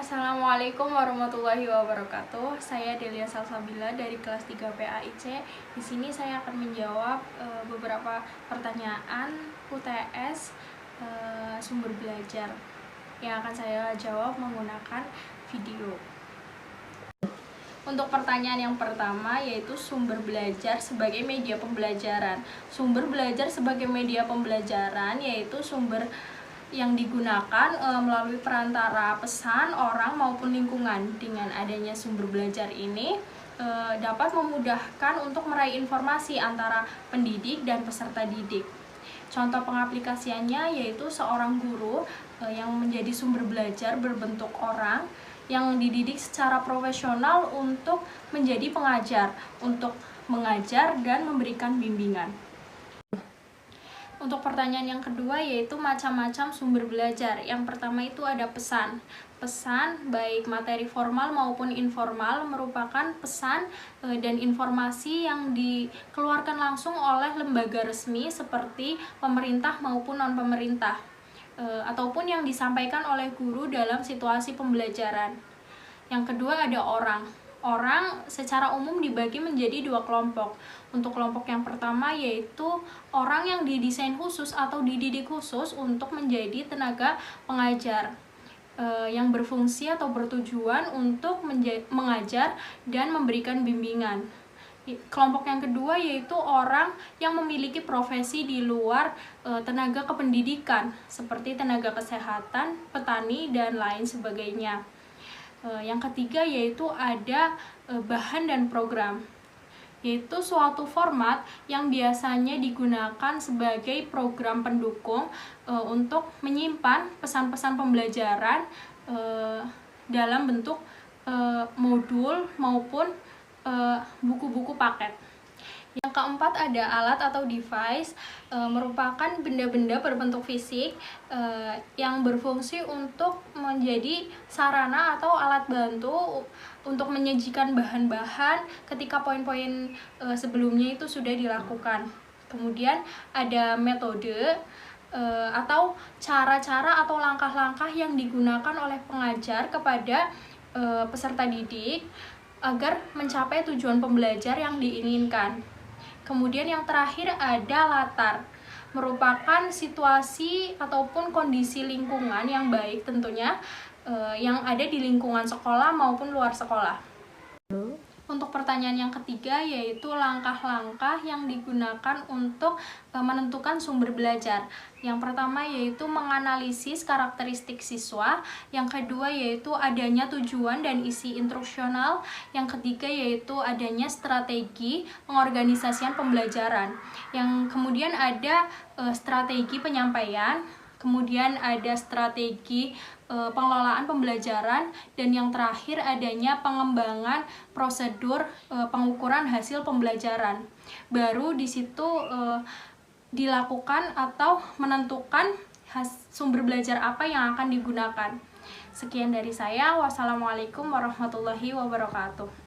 Assalamualaikum warahmatullahi wabarakatuh. Saya Delia Salsabila dari kelas 3 PAIC. Di sini saya akan menjawab beberapa pertanyaan UTS sumber belajar yang akan saya jawab menggunakan video. Untuk pertanyaan yang pertama yaitu sumber belajar sebagai media pembelajaran. Sumber belajar sebagai media pembelajaran yaitu sumber yang digunakan melalui perantara pesan, orang maupun lingkungan. Dengan adanya sumber belajar ini dapat memudahkan untuk meraih informasi antara pendidik dan peserta didik. Contoh pengaplikasiannya yaitu seorang guru yang menjadi sumber belajar berbentuk orang yang dididik secara profesional untuk menjadi pengajar, untuk mengajar dan memberikan bimbingan. Untuk pertanyaan yang kedua yaitu macam-macam sumber belajar. Yang pertama itu ada pesan. Pesan baik materi formal maupun informal merupakan pesan dan informasi yang dikeluarkan langsung oleh lembaga resmi seperti pemerintah maupun non-pemerintah, ataupun yang disampaikan oleh guru dalam situasi pembelajaran. Yang kedua ada orang. Orang secara umum dibagi menjadi dua kelompok. Untuk kelompok yang pertama yaitu orang yang didesain khusus atau dididik khusus untuk menjadi tenaga pengajar yang berfungsi atau bertujuan untuk mengajar dan memberikan bimbingan. Kelompok yang kedua yaitu orang yang memiliki profesi di luar tenaga kependidikan seperti tenaga kesehatan, petani, dan lain sebagainya. Yang ketiga yaitu ada bahan dan program, yaitu suatu format yang biasanya digunakan sebagai program pendukung untuk menyimpan pesan-pesan pembelajaran dalam bentuk modul maupun buku-buku paket. Yang keempat ada alat atau device, merupakan benda-benda berbentuk fisik yang berfungsi untuk menjadi sarana atau alat bantu untuk menyajikan bahan-bahan ketika poin-poin sebelumnya itu sudah dilakukan. Kemudian ada metode atau cara-cara atau langkah-langkah yang digunakan oleh pengajar kepada peserta didik agar mencapai tujuan pembelajar yang diinginkan. Kemudian yang terakhir ada latar, merupakan situasi ataupun kondisi lingkungan yang baik tentunya yang ada di lingkungan sekolah maupun luar sekolah. Untuk pertanyaan yang ketiga yaitu langkah-langkah yang digunakan untuk menentukan sumber belajar. Yang pertama yaitu menganalisis karakteristik siswa, yang kedua yaitu adanya tujuan dan isi instruksional, yang ketiga yaitu adanya strategi pengorganisasian pembelajaran, yang kemudian ada strategi penyampaian, kemudian ada strategi pengelolaan pembelajaran, dan yang terakhir adanya pengembangan prosedur pengukuran hasil pembelajaran. Baru di situ dilakukan atau menentukan sumber belajar apa yang akan digunakan. Sekian dari saya. Wassalamualaikum warahmatullahi wabarakatuh.